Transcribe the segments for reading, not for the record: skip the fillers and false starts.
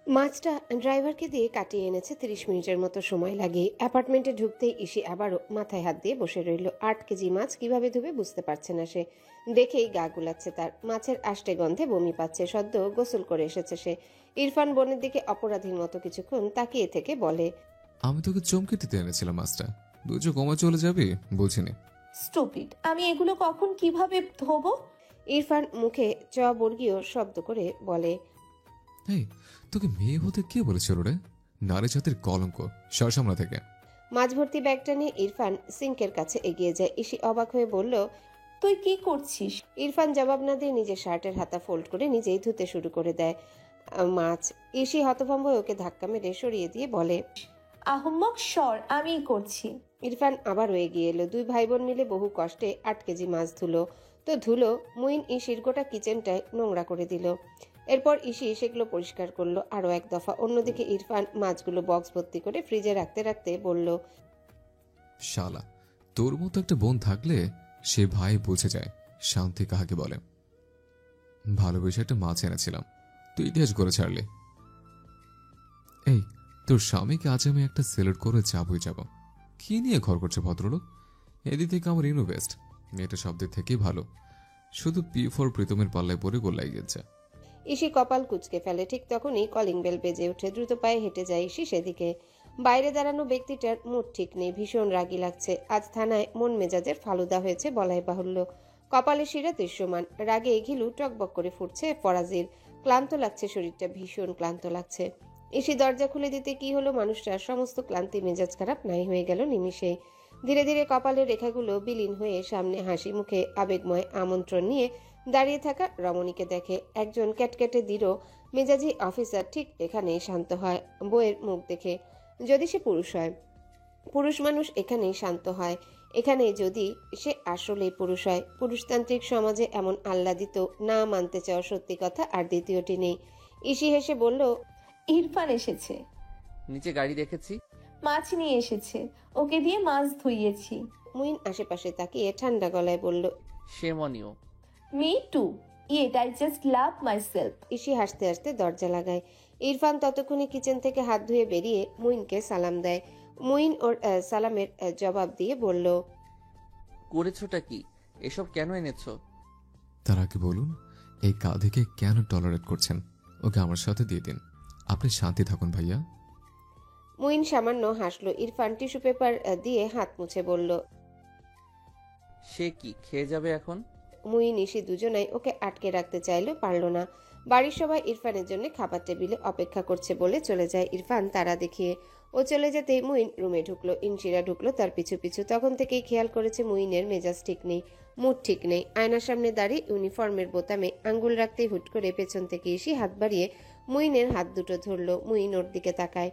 মাছটা ড্রাইভারকে দিয়ে কাটিয়ে এনেছে ৩০ মিনিটের মতো সময় লাগে। অ্যাপার্টমেন্টে ঢুকতেই ইসি আবারও মাথায় হাত দিয়ে বসে রইল। ৮ কেজি মাছ কিভাবে ধুবে বুঝতে পারছে না সে। দেখেই গা গুলাচ্ছে তার। মাছের আষ্টে গন্ধে বমি পাচ্ছে। সদ্য গোসল করে এসেছে সে। ইরফান বোনের দিকে অপরাধীর মতো কিছুক্ষণ তাকিয়ে থেকে বলে, আমি তোকে চমকে দিতে এনেছিলাম মাছটা, বুঝো কমে চলে যাবি বলছিনি। স্টুপিড, আমি এগুলো কখন কিভাবে ধোবো? ইরফান মুখে বর্গীয় শব্দ করে বলে, এই তোকে মেয়ে হতে কে বলেছিল রে? নারী জাতির কলঙ্ক, সর সামনে থেকে। মাছ ভর্তি ব্যাগটা নিয়ে ইরফান সিঙ্কের কাছে এগিয়ে যায়। ইসি অবাক হয়ে বলল, তুই কি করছিস? ইরফান জবাব না দিয়ে নিজের শার্টের হাতা ফোল্ড করে নিজেই ধুতে শুরু করে দেয় মাছ। ইসি হতভম্ব হয়ে ওকে ধাক্কা মেরে সরিয়ে দিয়ে বলে, আহম্মক সর, আমিই করছি। ইরফান আবারও এগিয়ে এলো। দুই ভাই বোন মিলে বহু কষ্টে ৮ কেজি মাছ ধুলো। মুইন ইসির গোটা কিচেনটায় নোংরা করে দিল। এরপর ইসি সেগুলো পরিষ্কার করলো আরো এক দফা। অন্যদিকে ইরফান মাছগুলো বক্স ভর্তি করে ফ্রিজে রাখতে রাখতে বলল, শালা, তোর মতো একটা বোন থাকলে সে ভাই বুঝে যায় শান্তি কাহাকে বলে। ভালোবেসে একটা মাছ এনেছিলাম, তুই ইতিহাস করে ছাড়লি। এই তোর স্বামীকে আজ আমি একটা সিলেক্ট করে যাবই যাব। কি নিয়ে ঘর করছে ভদ্রলোক? এদিক থেকে আমার ইনভেস্ট, মেয়েটা সব দিক থেকেই ভালো, শুধু P4 প্রীতমের পাল্লায় পরে গোল্লাই গেছে। ইসি কপাল কুঁচকে ফেলে। ঠিক তখনই কলিং বেল বেজে ওঠে। দ্রুত পায়ে হেঁটে যায় ইসি সেদিকে। বাইরে দাঁড়ানো ব্যক্তিটার মুড ঠিক নেই, ভীষণ রাগী লাগছে। আজ থানায় মন মেজাজের ফালুদা হয়েছে বলাই বাহুল্য। কপালে শিরা দৃশ্যমান। রাগে ঘিলু টকবক করে ফুটছে ফরাজির। ক্লান্ত লাগছে শরীরটা, ভীষণ ক্লান্ত লাগছে। ইসি দরজা খুলে দিতে কি হলো, মানুষটার সমস্ত ক্লান্তি মেজাজ খারাপ নাই হয়ে গেল নিমিষে। ধীরে ধীরে কপালের রেখাগুলো বিলীন হয়ে সামনে হাসি মুখে আবেগময় আমন্ত্রণ নিয়ে দাঁড়িয়ে থাকা রমণীকে দেখে। একজন ক্যাটকেটে দৃঢ় মেজাজি অফিসার ঠিক এখানেই শান্ত হয় বইয়ের মুখ দেখে। যদি সে পুরুষ হয়, পুরুষ মানুষ এখানেই শান্ত হয়। এখানে যদি সে আসলেই পুরুষ হয়। পুরুষতান্ত্রিক সমাজে এমন আহ্লাদিত না মানতে চাওয়া সত্যি কথা আর দ্বিতীয়টি নেই। ইসি হেসে বলল, ইরফান এসেছে। নিচে গাড়ি দেখেছি। মাছ নিয়ে এসেছে, ওকে দিয়ে মাছ ধুইয়েছি। মুইন আশেপাশে তাকিয়ে ঠান্ডা গলায় বলল, সেমনিও। Me too, yet I just love myself. ইসি হাসতে হাসতে দরজা লাগায়। ইরফান ততক্ষণে কিচেন থেকে হাত ধুয়ে বেরিয়ে মুইনকে সালাম দেয়। মুইন ওর সালামের জবাব দিয়ে বলল, করেছোটা কি? এসব কেন এনেছো? তার আগে বলুন, এই কাঁধেকে কেন টলারেট করছেন? ওকে আমার সাথে দিয়ে দিন, আপনি শান্তি থাকুন ভাইয়া। মুইন সামান্য হাসলো। ইরফান টিস্যু পেপার দিয়ে হাত মুছে বলল, সে কি খেয়ে যাবে এখন? মুইন ইসি দুজনাই ওকে আটকে রাখতে চাইলো, পারল না। বাড়ির সবাই ইরফানের জন্য খাবার টেবিলে অপেক্ষা করছে বলে চলে যায় ইরফান তারা দেখিয়ে। ও চলে যেতেই মুইন রুমে ঢুকলো। ইনশিরা ঢুকলো তার পিছু পিছু। তখন থেকেই খেয়াল করেছে মুইনের মেজাজ ঠিক নেই, মুড ঠিক নেই। আয়নার সামনে দাঁড়িয়ে ইউনিফর্মের বোতামে আঙ্গুল রাখতেই হুট করে পেছন থেকে ইসি হাত বাড়িয়ে মুইনের হাত দুটো ধরলো। মুইন ওর দিকে তাকায়।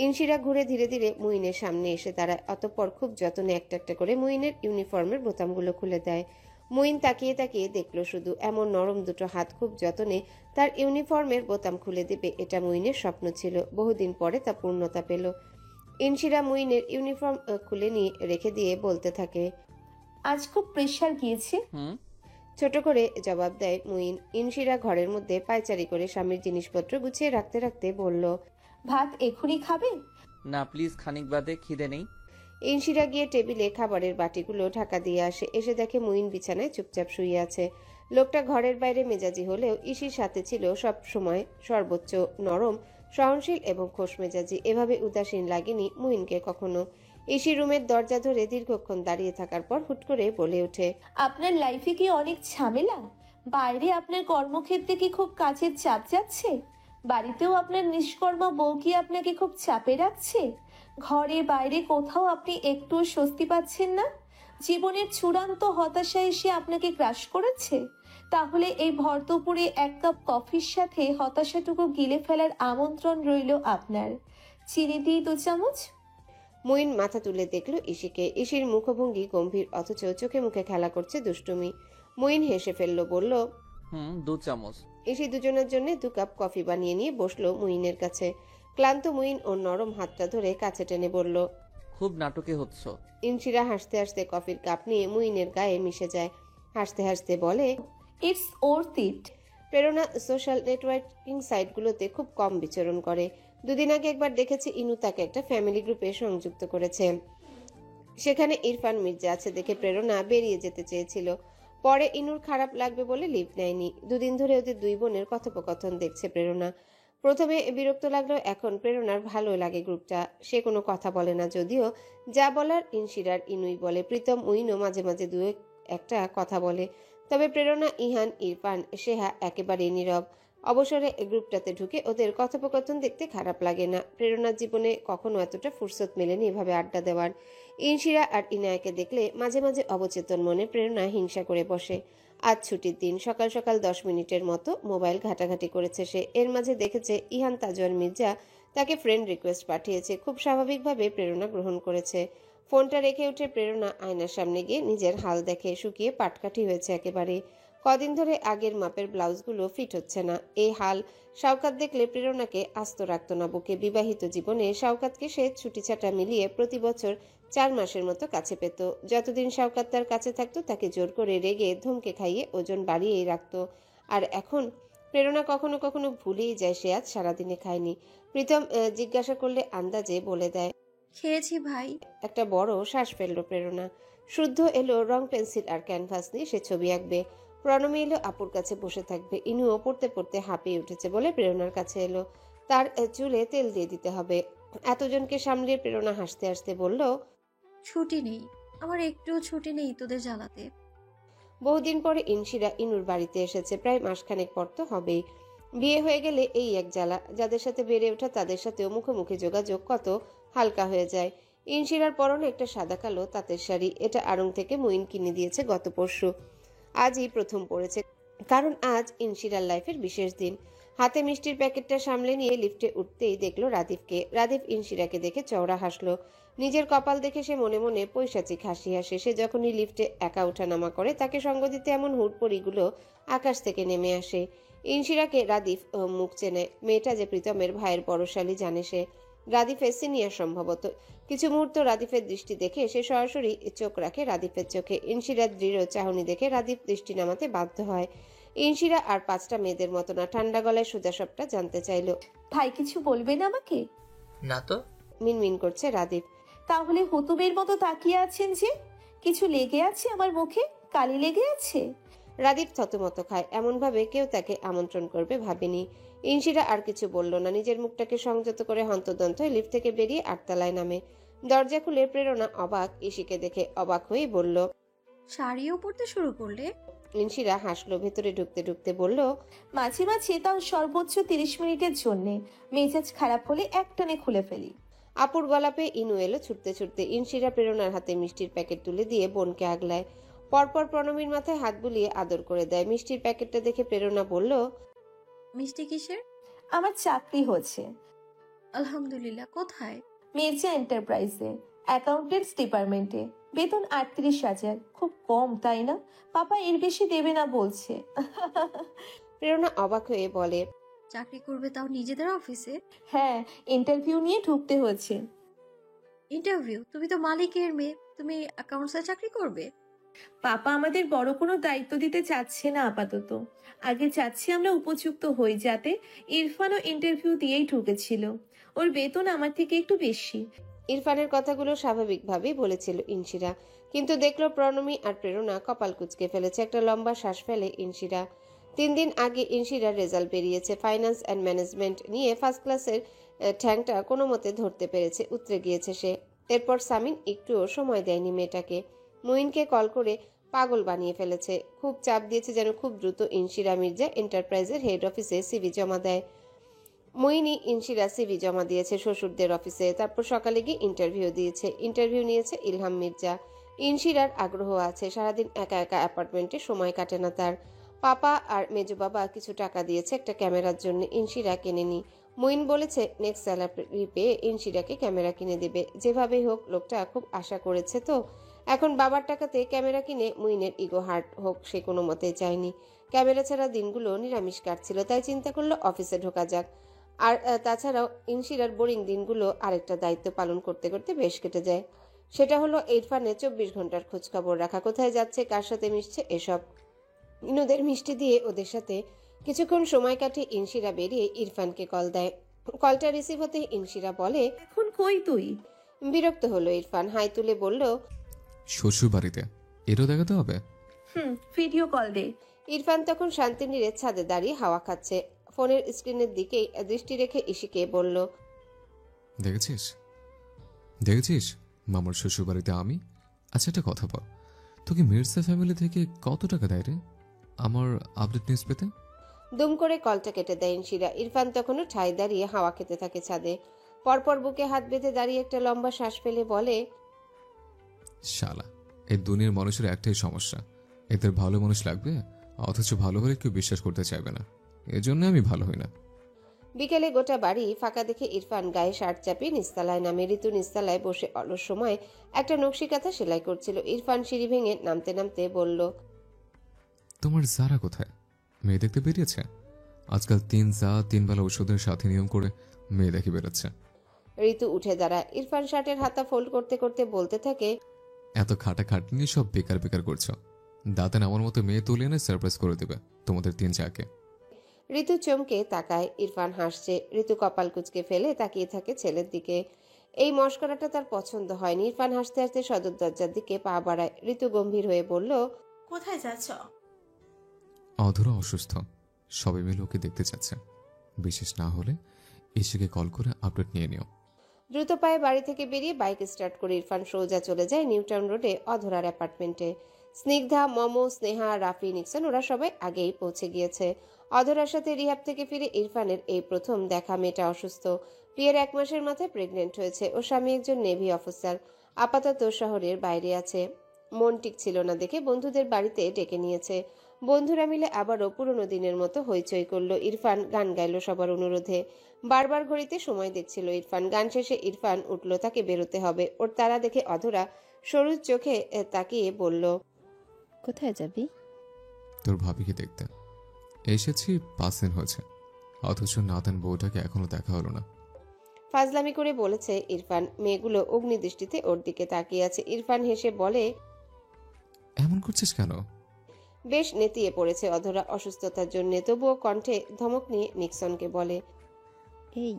ইনশিরা ঘুরে ধীরে ধীরে মুইনের সামনে এসে দাঁড়ায়। অতঃপর খুব যত্নে একটা একটা করে মুইনের ইউনিফর্মের বোতামগুলো খুলে দেয়। মুইন তাকিয়ে তাকিয়ে দেখলো শুধু। এমন নরম দুটো হাত খুব যত্নে তার ইউনিফর্মের বোতাম খুলে দেবে, এটা মুইনের স্বপ্ন ছিল। বহুদিন পরে তা পূর্ণতা পেল। ইনশিরা মুইনের ইউনিফর্ম খুলে নিয়ে রেখে দিয়ে বলতে থাকে, আজ খুব প্রেশার গিয়েছে। ছোট করে জবাব দেয় মুইন। ইনশিরা ঘরের মধ্যে পায়চারি করে স্বামীর জিনিসপত্র গুছিয়ে রাখতে রাখতে বলল, ভাত এখনই খাবে? না প্লিজ, খানিক বাদে, খিদে নেই। ইনশিরা গিয়ে টেবিলে খাবারের বাটিগুলো ঢাকা দিয়ে আসে। এসে দেখে মুইন বিছানায় চুপচাপ শুয়ে আছে। লোকটা ঘরের বাইরে মেজাজি হলেও ইসির সাথে ছিল সব সময় সর্বোচ্চ নরম, সহনশীল এবং খোশ মেজাজি। এভাবে উদাসীন লাগেনি মুইনকে কখনো। ইসি রুমের দরজা ধরে দীর্ঘক্ষণ দাঁড়িয়ে থাকার পর হুট করে বলে ওঠে, আপনার লাইফে কি অনেক ঝামেলা? বাইরে আপনার কর্মক্ষেত্রে কি খুব কাজের চাপ যাচ্ছে? বাড়িতেও আপনার নিষ্কর্মা বউ কি আপনাকে খুব চাপে রাখছে? ঘরে বাইরে কোথাও আপনি একটুও স্বস্তি পাচ্ছেন না? জীবনের চূড়ান্ত হতাশা এসে আপনাকে গ্রাস করেছে? তাহলে এই ভরদুপুরে এক কাপ কফির সাথে হতাশাটুকু গিলে ফেলার আমন্ত্রণ রইল আপনার। চিনি দিই 2 চামচ। মুইন মাথা তুলে দেখলো ইসিকে। ইসির মুখভঙ্গি গম্ভীর, অথচ চোখে মুখে খেলা করছে দুষ্টুমি। মুইন হেসে ফেললো, বলল, 2 চামচ। ইসি দুজনের জন্য 2 কাপ কফি বানিয়ে নিয়ে বসলো মুইনের কাছে। ক্লান্ত মুইন ওর নরম হাতটা ধরে কাছে টেনে বলল, খুব নাটকে হচ্ছ। ইনশিরা হাসতে হাসতে কফির কাপ নিয়ে মুইনের গায়ে মিশে যায়। হাসতে হাসতে বলে, ইটস ওর্থ ইট। প্রেরণা সোশ্যাল নেটওয়ার্কিং সাইটগুলোতে খুব কম বিচরণ করে। দুদিন আগে একবার দেখেছি ইনু তাকে একটা ফ্যামিলি গ্রুপে সংযুক্ত করেছে। সেখানে ইরফান মির্জা আছে দেখে প্রেরণা বেরিয়ে যেতে চেয়েছিল। পরে ইনুর খারাপ লাগবে বলে লিভ নেয়নি। দুদিন ধরে ওদের দুই বোনের কথোপকথন দেখছে প্রেরণা। প্রথমে বিরক্ত লাগলেও এখন প্রেরণার ভালো লাগে গ্রুপটা। সে কোনো কথা বলে না, যদিও যা বলার ইনশিরার ইনুই বলে। প্রীতম উইনও মাঝে মাঝে দু একটা কথা বলে। তবে প্রেরণা, ইহান, ইরফান, সেহা একেবারেই নীরব। অবসরে গ্রুপটাতে ঢুকে ওদের কথোপকথন দেখতে খারাপ লাগে না। প্রেরণার জীবনে কখনো এতটা ফুরসত মেলেনি এভাবে আড্ডা দেওয়ার। ইনশিরা আর ইনায়াকে দেখলে মাঝে মাঝে অবচেতন মনে প্রেরণা হিংসা করে বসে। আজ ছুটির দিন, সকাল সকাল 10 মিনিটের মতো মোবাইল ঘাটাঘাটি করেছে সে। এর মাঝে দেখেছে ইহান তাজওয়ার মির্জা তাকে ফ্রেন্ড রিকোয়েস্ট পাঠিয়েছে। খুব স্বাভাবিকভাবে প্রেরণা গ্রহণ করেছে। ফোনটা রেখে উঠে প্রেরণা আয়নার সামনে গিয়ে নিজের হাল দেখে। শুকিয়ে পাটকাঠি হয়েছে একেবারে। কদিন ধরে আগের মাপের ব্লাউজগুলো ফিট হচ্ছে না। এই হাল শাওকাত দেখলে প্রেরণাকে আস্ত রাখত না বুকে। বিবাহিত জীবনে শাওকাতকে সে ছুটি ছাটা মিলিয়ে প্রতি বছর 4 মাসের মতো কাছে পেত। যতদিন শাওকাত তার কাছে থাকতো তাকে জোর করে রেগে ধমকে খাইয়ে ওজন বাড়িয়েই রাখতো। আর এখন প্রেরণা কখনো কখনো ভুলেই যায় সে আজ সারাদিনে খায়নি। প্রীতম জিজ্ঞাসা করলে আন্দাজে বলে দেয়। খেয়েছি ভাই। একটা বড় শ্বাস ফেললো প্রেরণা। শুদ্ধ এলো রং পেন্সিল আর ক্যানভাস নিয়ে সে ছবি আঁকবে। প্রণমী এলো আপুর কাছে বসে থাকবে। ইনুও পড়তে পড়তে হাঁপিয়ে উঠেছে বলে প্রেরণার কাছে এলো। তার চুলে তেল দিয়ে দিতে হবে। এতজনকে সামলিয়ে প্রেরণা হাসতে হাসতে বলল, ছুটি নেই, আমার একটুও ছুটি নেই তোদের জ্বালাতে। বহুদিন পরে ইনশিরা ইনুর বাড়িতে এসেছে। প্রায় মাসখানেক পর তো হবেই। বিয়ে হয়ে গেলে এই এক জ্বালা। যাদের সাথে বেড়ে ওঠা তাদের সাথেও মুখোমুখি যোগাযোগ কত হালকা হয়ে যায়। ইনশিরার পরনে একটা সাদা কালো তাঁতের শাড়ি। এটা আড়ং থেকে মুইন কিনে দিয়েছে গত পরশু। আজই প্রথম পড়েছে, কারণ আজ ইনশিরার লাইফের বিশেষ দিন। হাতে মিষ্টির প্যাকেটটা সামলে নিয়ে লিফটে উঠতেই দেখলো রাদিফকে। রাদিফ ইনশিরাকে দেখে চওড়া হাসলো। নিজের কপাল দেখে সে মনে মনে পৈশাচিক হাসি হাসে। সে যখনই লিফটে একা ওঠানামা করে তাকে সঙ্গ দিতে এমন হুড়পড়িগুলো আকাশ থেকে নেমে আসে। ইনশিরাকে রাদিফ মুখ চেনে। মেয়েটা যে প্রীতমের ভাইয়ের বড়শালী জানে সে। রাদিফের সিনিয়র সম্ভবত। কিছু মুহূর্ত রাদিফের দৃষ্টি দেখে সে সরাসরি চোখ রাখে রাদিফের চোখে। ইনশিরার দৃঢ় চাহনি দেখে রাদিফ দৃষ্টি নামাতে বাধ্য হয়। ইনশিরা আর 5টা মেয়েদের মতো না, ঠান্ডা গলায় সোজা সবটা জানতে চাইল। ভাই কিছু বলবেন আমাকে? না তো। মিনমিন করছে রাদিফ। তাহলে হুতুবের মতো তাকিয়ে আছেন যে? কিছু লেগে আছে আমার মুখে? কালি লেগে আছে? রাদিফ থতমত খায়। এমনভাবে কেউ তাকে আমন্ত্রণ করবে ভাবেনি। ইনশিরা আর কিছু বলল না। নিজের মুখটাকে সংযত করে হন্তদন্ত হয়ে লিফট থেকে বেরিয়ে 8তলায় নামে। দরজা খুলে প্রেরণা অবাক ইশিকে দেখে। অবাক হয়েই বলল, শাড়িও পরতে শুরু করলে? ইনশিরা হাসলো। ভেতরে ঢুকতে ঢুকতে বলল, মাঝে মাঝে তাও সর্বোচ্চ 30 মিনিটের জন্যে। মেজাজ খারাপ হলে একটানে খুলে ফেলি। আপুর গলা পেয়ে ইনু এলো ছুটতে ছুটতে। ইনশিরা প্রেরণার হাতে মিষ্টির প্যাকেট তুলে দিয়ে বোনকে আগলায়। পরপর প্রণমীর মাথায় হাত বুলিয়ে আদর করে দেয়। মিষ্টির প্যাকেটটা দেখে প্রেরণা বলল, মিষ্টি কিসের? আমার চাকরি হচ্ছে আলহামদুলিল্লাহ। কোথায়? মির্জা এন্টারপ্রাইজে, অ্যাকাউন্টেন্টস ডিপার্টমেন্টে। বেতন 38,000। খুব কম তাই না? পাপা এর বেশি দেবে না বলছে। প্রেরণা অবাক হয়ে বলে, চাকরি করবে তাও নিজেদের অফিসে? হ্যাঁ, ইন্টারভিউ নিয়ে ঢুকতে হচ্ছে। ইন্টারভিউ? তুমি তো মালিকের মেয়ে, তুমি অ্যাকাউন্টসে চাকরি করবে? পাপা আমাদের বড় কোনো দায়িত্ব দিতে চাচ্ছে না আপাতত। আগে চাচ্ছি আমরা উপযুক্ত হই, যাতে ইরফানও ইন্টারভিউ দিয়েই ঢুকেছিল। ওর বেতন আমার থেকে একটু বেশি। ইরফানের কথাগুলো স্বাভাবিকভাবেই বলেছিল ইনশিরা, কিন্তু দেখলো প্রণমী আর প্রেরণা কপাল কুঁচকে ফেলেছে। একটা লম্বা শ্বাস ফেলে ইনশিরা। 3 দিন আগে ইনশিরার রেজাল্ট বেরিয়েছে। ফাইন্যান্স অ্যান্ড ম্যানেজমেন্ট নিয়ে ফার্স্ট ক্লাসের ঠ্যাংটা কোনো মতে ধরতে পেরেছে। উতরে গিয়েছে সে। এরপর সামিন একটুও সময় দেয়নি মেয়েটাকে। মুইনকে কল করে পাগল বানিয়ে ফেলেছে। খুব চাপ দিয়েছে যেন খুব দ্রুত ইনশিরা মির্জা এন্টারপ্রাইজের হেড অফিসে সিভি জমা দেয়। মুইনি ইনশিরা সিভি জমা দিয়েছে শ্বশুরদের অফিসে। তারপর সকালে গিয়ে ইন্টারভিউ দিয়েছে। ইন্টারভিউ নিয়েছে ইলহাম মির্জা। ইনশিরার আগ্রহ আছে। সারাদিন একা একা অ্যাপার্টমেন্টে সময় কাটে না তার। পাপা আর মেজো বাবা কিছু টাকা দিয়েছে একটা ক্যামেরার জন্য। ইনশিরা কেনেনি। মুইন বলেছে নেক্সট স্যালারি পেয়ে ইনশিরাকে ক্যামেরা কিনে দেবে। যেভাবেই হোক লোকটা খুব আশা করেছে তো। এখন বাবার টাকাতে ক্যামেরা কিনে মুইনের ইগো হার্ট হোক সে কোনো মতেই চায়নি। ক্যামেরা ছাড়া দিনগুলো নিরামিষ কাটছিল, তাই চিন্তা করলো অফিসে ঢোকা যাক। আর তাছাড়াও ইনশিরার বোরিং দিনগুলো আরেকটা দায়িত্ব পালন করতে করতে বেশ কেটে যায়। সেটা হলো ইরফানের 24 ঘন্টার খোঁজখবর রাখা, কোথায় যাচ্ছে, কার সাথে মিশছে, এসব। ইনুদের মিষ্টি দিয়ে ওদের সাথে কিছুক্ষণ সময় কাটিয়ে ইনশিরা বেরিয়ে ইরফানকে কল দেয়। কলটা রিসিভ হতে ইনশিরা বলে, এখন কই তুই? বিরক্ত হলো ইরফান হাই তুলে বলল, শ্বশুর বাড়িতে। এটাও দেখাতে হবে? ভিডিও কল দে। ইরফান তখন শান্তিনীরের ছাদে দাঁড়িয়ে হাওয়া খাচ্ছে। ফোনের স্ক্রিনের দিকেই দৃষ্টি রেখে ইশিকে বলল, দেখেছিস দেখেছিস মামার শ্বশুর বাড়িতে আমি। আচ্ছা একটা কথা বল, তোকে মির্জা ফ্যামিলি থেকে কত টাকা দেয় রে আমার আপডেট নিউজ পেতে? দুম করে কলটা কেটে দেয় ইনশিরা। ইরফান তখনও ঠায় দাঁড়িয়ে হাওয়া খেতে থাকে ছাদে। পরপর বুকে হাত বেঁধে দাঁড়িয়ে একটা লম্বা শ্বাস ফেলে বলে, শালা, এই দুনিয়ার মানুষের একটাই সমস্যা, এদের ভালো মানুষ লাগবে, অথচ ভালো হলে কেউ বিশ্বাস করতে চাইবে না। এজন্য আমি ভালো হই না। বিকেলে গোটা বাড়ি ফাঁকা দেখে ইরফান গায়ে শার্ট চাপিয়ে নিস্তালায় নামে। ঋতু নিস্তালায় বসে অলস সময় একটা নকশি কাঁথা সেলাই করছিল। ইরফান সিঁড়ি ভেঙে নামতে নামতে বলল, তোমার জারা কোথায়? মেয়ে দেখতে বেরিয়েছে? আজকাল 3 বেলা ওষুধের সাথে নিয়ম করে মেয়ে দেখে বেরোচ্ছে। ঋতু উঠে দাঁড়ায়। ইরফান শার্টের হাতা ফোল্ড করতে করতে বলতে থাকে, এত খাটাখাটনি সব বেকার বেকার করছো। দাঁতে আমার মতো মেয়ে তুলে এনে সারপ্রাইজ করে দেবে তোমাদের 3 চাকে। ঋতু চমকে তাকায়। ইরফান হাসছে। ঋতু কপাল কুঁচকে ফেলে তাকিয়ে থাকে ছেলের দিকে। এই মশকরাটা তার পছন্দ হয়নি। ইরফান হাসতে হাসতে সদর দরজার দিকে পা বাড়ায়। ঋতু গম্ভীর হয়ে বলল, কোথায় যাচ্ছ? অধরা অসুস্থ, সবাই মিলে ওকে দেখতে চাচ্ছে। বিশেষ না হলে এসেকে কল করে আপডেট নিয়ে নিও। দ্রুত পায়ে বাড়ি থেকে বেরিয়ে বাইক স্টার্ট করে ইরফান সোজা চলে যায় নিউটাউন রোডে অধরার অ্যাপার্টমেন্টে। স্নিগ্ধা, মমো, স্নেহা, রাফি, নিক্সন ওরা সবাই আগেই পৌঁছে গিয়েছে। অধরার সাথে রিহাব থেকে ফিরে ইরফানের এই প্রথম দেখা। মেয়েটা অসুস্থ। বিয়ের 1 মাসের মাথায় প্রেগনেন্ট হয়েছে। ওর স্বামী একজন নেভি অফিসার, আপাতত শহরের বাইরে আছে। মন টিকছিল না দেখে বন্ধুদের বাড়িতে ডেকে নিয়েছে। বন্ধুরা মিলে আবারও পুরনো দিনের মতো হইচই করলো। ইরফান গান গাইলো সবার অনুরোধে। বারবার ঘড়িতে সময় দেখছিল ইরফান। গান শেষে ইরফান উঠল, তাকে বেরোতে হবে। ওর তারা দেখে অধরা সরু চোখে তাকিয়ে বলল, কোথায় যাবি? তোর ভাবিকে দেখতে এসেছি। 5 দিন হয়েছে, অথচ নাতান বউটাকে এখনো দেখা হলো না। ফাজলামি করে বলেছে ইরফান। মেয়েগুলো অগ্নিদৃষ্টিতে ওর দিকে তাকিয়ে আছে। ইরফান হেসে বলে, এমন করছিস কেন? বেশ নেতিয়ে পড়েছে অধরা অসুস্থতার জন্য। তবুও কণ্ঠে ধমক নিয়ে নিক্সনকে বলে, এই,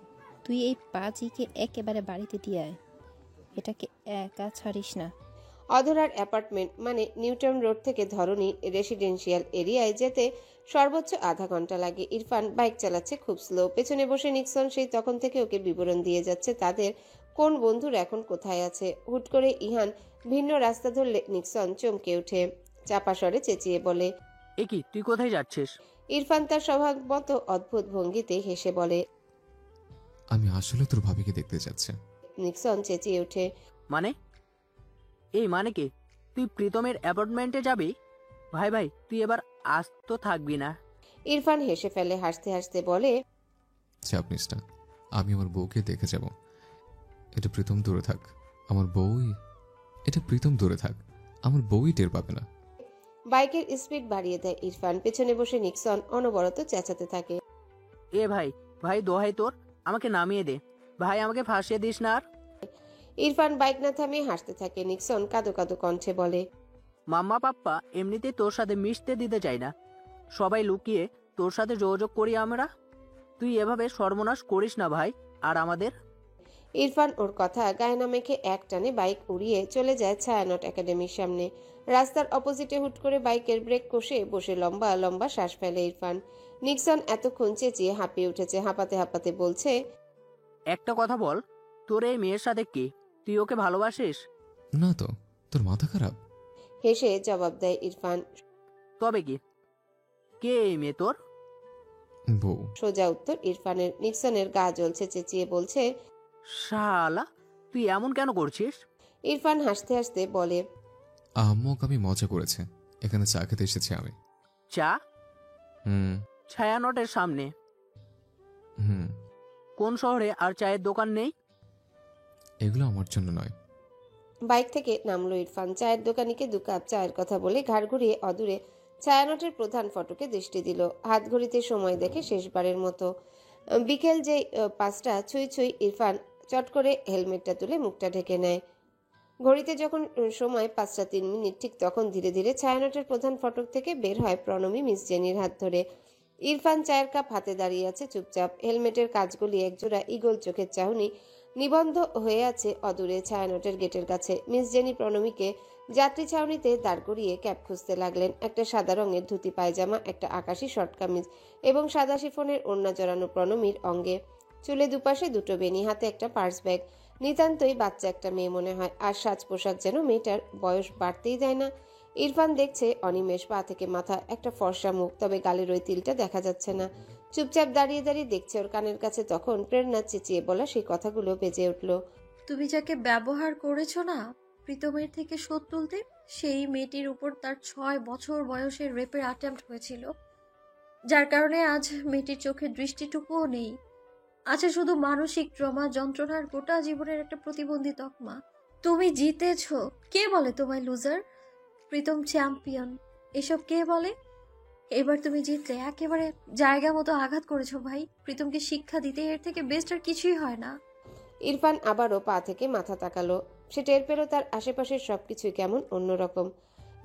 তুই এই পাজিকে একেবারে বাড়িতে দিয়ে আয়, এটাকে একা ছাড়িস না। অধরার অ্যাপার্টমেন্ট মানে নিউটাউন রোড থেকে ধরনী রেসিডেন্সিয়াল এরিয়ায় যেতে সর্বোচ্চ আধা ঘন্টা লাগে। ইরফান বাইক চালাচ্ছে খুব স্লো। পেছনে বসে নিক্সন সেই তখন থেকে ওকে বিবরণ দিয়ে যাচ্ছে তাদের কোন বন্ধুরা এখন কোথায় আছে। হুট করে ইহান ভিন্ন রাস্তা ধরলে নিক্সন চমকে ওঠে, চাপা স্বরে চেঁচিয়ে বলে, এ কি, তুই কোথায় যাচ্ছিস? ইরফান তার স্বভাবমতো অদ্ভুত ভঙ্গিতে হেসে বলে, আমি আসলে তোর ভাবিকে দেখতে যাচ্ছি। নিক্সন চেঁচিয়ে ওঠে, মানে? এই মানে কি? তুই প্রীতমের অ্যাপার্টমেন্টে যাবি? ভাই ভাই, তুই এবার আস্ত থাকবি না। ইরফান হেসে ফেলে। হাসতে হাসতে বলে, চাপ নিস না, আমি আমার বউকে দেখে যাব। এটা প্রীতম দূরে থাক, আমার বউই এটা প্রীতম দূরে থাক, আমার বউই টের পাবে না। বাইকের স্পিড বাড়িয়ে দেয় ইরফান। পেছনে বসে নিক্সন অনবরত চেঁচাতে থাকে, এ ভাই, ভাই দোহাই তোর, আমাকে নামিয়ে দে ভাই, আমাকে ফাঁসিয়ে দিস না আর। ইরফান বাইক না থামিয়ে হাসতে থাকে। নিক্সন কাঁদো কাঁদো কণ্ঠে বলে, মাম্মা পাপ্পা এমনিতেই তোর সাথে মিশতে দিতে চাই না, সবাই লুকিয়ে তোর সাথে যোগাযোগ করি আমরা। তুই এভাবে সর্বনাশ করিস না ভাই আর আমাদের। ইরফান ওর কথা গায়ে না মেখে এক টানে বাইক উড়িয়ে চলে যায় ছায়ানট একাডেমির সামনে। রাস্তার অপোজিটে হুট করে বাইকের ব্রেক কষে বসে লম্বা লম্বা শ্বাস ফেলে ইরফান। নিক্সন এতক্ষণ চেঁচিয়ে হাঁপিয়ে উঠেছে। হাঁপাতে হাঁপাতে বলছে, একটা কথা বল, তোর এই মেয়ের সাথে কি তুই ওকে ভালোবাসিস? না তো, তোর মাথা খারাপ? হেসে জবাব দেয় ইরফান। তবে কি, কে এই মেয়ে তোর? বউ। সোজা উত্তর ইরফানের। নিক্সনের গা জ্বলছে, চেঁচিয়ে বলছে, শালা, তুই এমন কেন করছিস? ইরফান হাসতে হাসতে বলে, আম্মুক আমি মজা করেছে, এখানে চা খেতে এসেছি আমি। চা? হুম ছায়ানটের সামনে? হুম কোন শহরে আর চায়ের দোকান নেই? এগুলো আমার জন্য নয়। বাইক থেকে নামলো ইরফান। চায়ের দোকানিকে 2 কাপ চায়ের কথা বলে ঘাড় ঘুরিয়ে অদূরে ছায়ানটের প্রধান ফটকে দৃষ্টি দিল। হাত ঘড়িতে সময় দেখে শেষবারের মতো। বিকেল যে 5টা ছুঁই ছুঁই। ইরফান চট করে হেলমেটটা তুলে মুখটা ঢেকে নেয়। ঘড়িতে যখন সময় 5:03 ঠিক তখন ধীরে ধীরে ছায়ানটের প্রধান ফটক থেকে বের হয় প্রণমী মিস জেনির হাত ধরে। ইরফান চায়ের কাপ হাতে দাঁড়িয়ে আছে চুপচাপ। হেলমেটের কাজগুলি একজোড়া ইগল চোখের চাহনি নিবন্ধ হয়ে আছে অদূরে ছায়ানটের গেটের কাছে। মিস জেনি প্রণমীকে যাত্রী ছাউনিতে দাঁড় করিয়ে ক্যাব খুঁজতে লাগলেন। একটা সাদা রঙের ধুতি পায়জামা, একটা আকাশি শর্ট কামিজ এবং সাদা শিফনের ওড়না জড়ানো প্রণমীর অঙ্গে। চুলে দুপাশে দুটো বেনি, হাতে একটা পার্স ব্যাগ। নিতান্তই বাচ্চা একটা মেয়ে মনে হয়, আর সাজ পোশাক যেন মেয়েটার বয়স বাড়তেই দেয় না। ইরফান দেখছে অনিমেষ পা থেকে মাথা, একটা ফর্সা মুখ, তবে গালের ওই তিলটা দেখা যাচ্ছে না। চুপচাপ দাঁড়িয়ে দাঁড়িয়ে দেখছে ওর কানের কাছে। তখন প্রেরণা চেঁচিয়ে বলা সেই কথাগুলো বেজে উঠল। তুমি যাকে ব্যবহার করেছো না প্রীতমের থেকে শোধ তুলতে, সেই মেয়েটির উপর তার 6 বছর বয়সের রেপের অ্যাটেম্প্ট হয়েছিল, যার কারণে আজ মেয়েটির চোখে দৃষ্টিটুকুও নেই। আছে শুধু মানসিক ট্রমা, যন্ত্রণার গোটা জীবনের একটা প্রতিবন্ধী তকমা। তুমি জিতেছো। কে বলে তোমায় লুজার? প্রীতম চ্যাম্পিয়ন। এসব কে বলে? এবার তুমি জিতলে, একেবারে জায়গা মতো আঘাত করেছো ভাই। প্রীতমকে শিক্ষা দিতে এর থেকে বেস্ট আর কিছুই হয় না। ইরফান আবারও পা থেকে মাথা তাকালো। সে টের পেল তার আশেপাশের সবকিছুই কেমন অন্যরকম।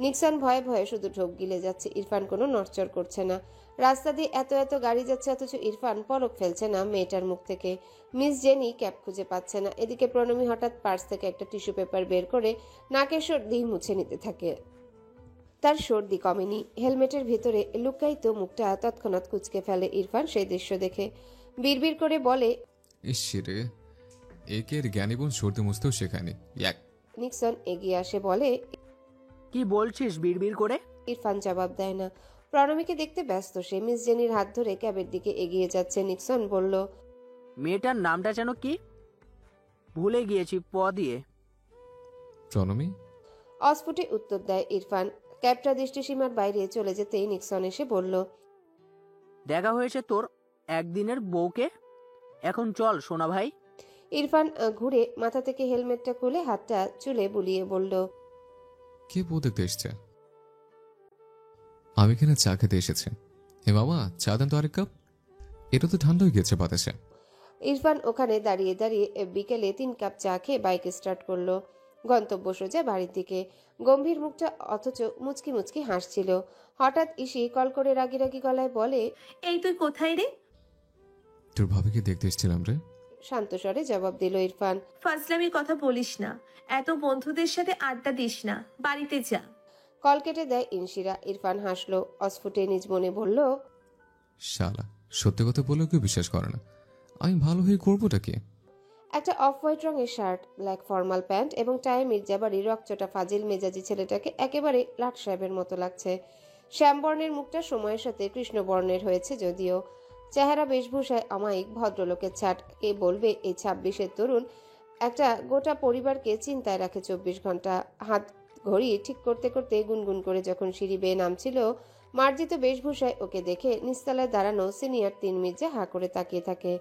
নিক্সন ভয়ে ভয়ে শুধু ঢোক গিলে যাচ্ছে। ইরফান কোনো নড়চড় করছে না। রাস্তা দিয়ে এত এত গাড়ি যাচ্ছে, অথচ ইরফান পলক ফেলছে না মেয়েটার মুখ থেকে। মিস জেনি ক্যাব খুঁজে পাচ্ছে না। এদিকে প্রণমী হঠাৎ পার্স থেকে একটা টিস্যু পেপার বের করে নাকের সর্দি মুছে নিতে থাকে। তার সর্দি কমেনি। হেলমেটের ভিতরে লুকায়িত মুখটা তৎক্ষণাৎ কুঁচকে ফেলে ইরফান সেই দৃশ্য দেখে। বিড়বিড় করে বলে, ইসরে, একে এর জ্ঞানী বোন সর্দি মুছতেও শেখায়নি। এক নিক্সন এগিয়ে আসে বলে। কি বলছিস বিড়বিড় করে? ইরফান জবাব দেয় না। প্রণমীকে দেখতে ব্যস্ত সে। মিস জেনির হাত ধরে ক্যাবের দিকে এগিয়ে যাচ্ছে। নিক্সন বলল, মেয়েটার নামটা যেন কি? ভুলে গিয়েছি, দিয়ে। প্রণমী। অস্ফুটে উত্তর দেয় ইরফান। ক্যাবটা দৃষ্টিসীমার বাইরে চলে যেতেই নিক্সন এসে বলল, দেখা হয়েছে তোর একদিনের বউকে। এখন চল সোনা ভাই। ইরফান ঘুরে মাথা থেকে হেলমেটটা খুলে হাতটা চুলে বুলিয়ে বলল, কে বউ দেখতে এসছে? আমি এখানে চা খেতে এসেছি। হে মামা, চা দেন তো আরেক কাপ। এটা তো ঠান্ডা হয়ে গেছে বাতাসে। ইরফান ওখানে দাঁড়িয়ে দাঁড়িয়ে বিকেলে 3 কাপ চা খেয়ে বাইক স্টার্ট করলো। গন্তব্য সোজা বাড়ির দিকে। গম্ভীর মুখটা অথচ মুচকি মুচকি হাসছিল। হঠাৎ ইসি কল করে রাগি রাগি গলায় বলে, এই তুই কোথায় রে? তোর ভাবিকে দেখতে এসেছিলাম রে। শান্ত স্বরে জবাব দিল ইরফান। ফাজলামির কথা বলিস না, এত বন্ধুদের সাথে আড্ডা দিস না, বাড়িতে যা। কল কেটে দেয় ইনশিরা। ইরফান হাসলো। অস্ফুটে নিজ মনে বলল, শালা, সত্যি কথা বলেও কেউ বিশ্বাস করে না। আমি ভালো হয়ে করবোটা কি? একটা অফ হোয়াইট রঙের শার্ট, ব্ল্যাক ফর্মাল প্যান্ট এবং টাই মির্জাবাড়ি রকচটা ফাজিল মেজাজি ছেলেটাকে একেবারে লাট সাহেবের মতো লাগছে। শ্যামবর্ণের মুখটা সময়ের সাথে কৃষ্ণবর্ণের হয়েছে যদিও। চেহারা বেশভূষায় অমায়িক ভদ্রলোকের ছাট। কে বলবে এই 26-এর তরুণ একটা গোটা পরিবারকে চিন্তায় রাখে 24 ঘন্টা। হাত ঘড়ি ঠিক করতে করতে গুনগুন করে যখন সিঁড়ি বেয়ে নামছিল, মার্জিত বেশভূষায় ওকে দেখে নিচতলায় দাঁড়ানো সিনিয়র 3 মির্জা হাঁ করে তাকিয়ে থাকে।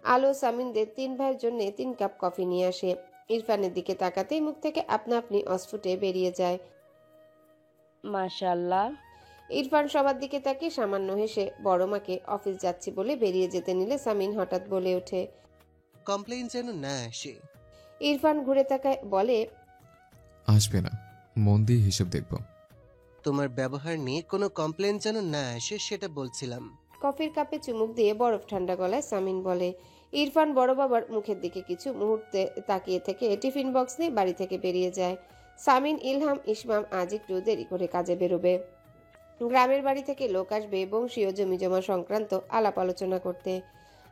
আলো সামিনদের 3 ভাইয়ের জন্য 3 কাপ কফি নিয়ে আসে। ইরফানের দিকে তাকাতেই মুখ থেকে আপনা আপনি অস্ফুটে বেরিয়ে যায়, মাশাআল্লাহ। ইরফান সবার দিকে তাকিয়ে সামান্য হেসে বড় মাকে অফিস যাচ্ছি বলে বেরিয়ে যেতে নিলে সামিন হঠাৎ বলে ওঠে, কমপ্লেইন যেন না আসে। ইরফান ঘুরে তাকায় বলে, আসবে না, মন দিয়ে হিসেব দেখব। তোমার ব্যবহার নিয়ে কোনো কমপ্লেইন যেন না আসে সেটা বলছিলাম। কফির কাপে চুমুক দিয়ে বরফ ঠান্ডা গলায় সামিন বলে। ইরফান বড় বাবার মুখের দিকে কিছু মুহূর্তে তাকিয়ে থেকে টিফিন বক্স নিয়ে বাড়ি থেকে বেরিয়ে যায়। সামিন, ইলহাম, ইসমাম আজ একটু দেরি করে কাজে বেরোবে। গ্রামের বাড়ি থেকে লোক আসবে বংশীয় জমিজমা সংক্রান্ত আলাপ আলোচনা করতে।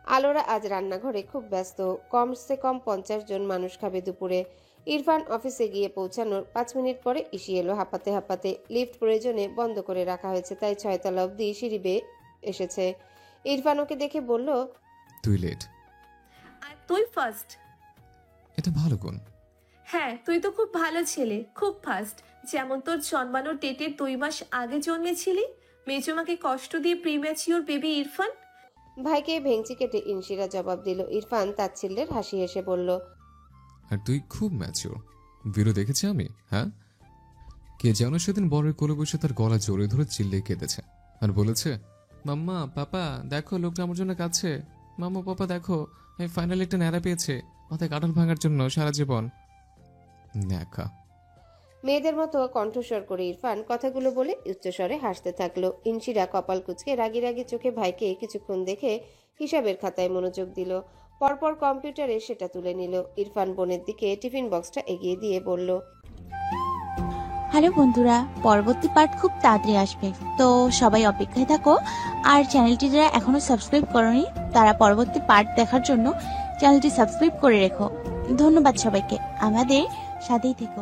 আলোরা আজ রান্নাঘরে খুব ব্যস্ত। কমসে কম 50 জন মানুষ খাবে দুপুরে। ইরফান অফিসে গিয়ে পৌঁছানোর 5 মিনিট পরে ইসি এলো হাঁপাতে হাঁপাতে। লিফট প্রয়োজনে বন্ধ করে রাখা হয়েছে, তাই 6 তলা অব্দি সিঁড়ি বেয়ে এসেছে। ইরফান ওকে দেখে বলল, তুই লেট। আর তুই ফার্স্ট। এটা ভালো গুণ। হ্যাঁ, তুই তো খুব ভালো ছেলে, খুব ফার্স্ট। যেমন তোর জন্মানোর ডেটের 2 মাস আগে জন্মেছিলি। মেজমাকে কষ্ট দিয়ে প্রিম্যাচিওর বেবি ইরফান। ভাইকে ভেঙচি কেটে ইনশিরা জবাব দিল। ইরফান তাচ্ছিল্যের হাসি হেসে বলল, আর তুই খুব ম্যাচিওর। ভিডিও দেখেছি আমি। হ্যাঁ, কে যেন সেদিন বরের কোলে বসে তার গলা জড়িয়ে ধরে চিল্লিয়ে কেঁদেছে আর বলেছে, মাম্মা পাপা দেখো, লোকটা আমার জন্য কাঁদছে। মাম্মা পাপা দেখো, আমি ফাইনালি একটা ন্যাড়া পেয়েছে, মাথায় কাঁঠাল ভাঙার জন্য সারা জীবন। ন্যাকা। মেয়েদের মতো কণ্ঠস্বর করে ইরফান কথাগুলো বলে উচ্চস্বরে হাসতে থাকলো। ইনশিরা কপাল কুঁচকে রাগি রাগি চোখে ভাইকে কিছুক্ষণ দেখে হিসাবের খাতায় মনোযোগ দিল। পরপর কম্পিউটারে সেটা তুলে নিল। ইরফান বোনের দিকে টিফিন বক্সটা এগিয়ে দিয়ে বলল, হ্যালো বন্ধুরা, পরবর্তী পার্ট খুব তাড়াতাড়ি আসবে, তো সবাই অপেক্ষায় থাকো। আর চ্যানেলটি যারা এখনো সাবস্ক্রাইব করনি তারা পরবর্তী পার্ট দেখার জন্য চ্যানেলটি সাবস্ক্রাইব করে রেখো। ধন্যবাদ সবাইকে, আমাদের সাথেই থেকো।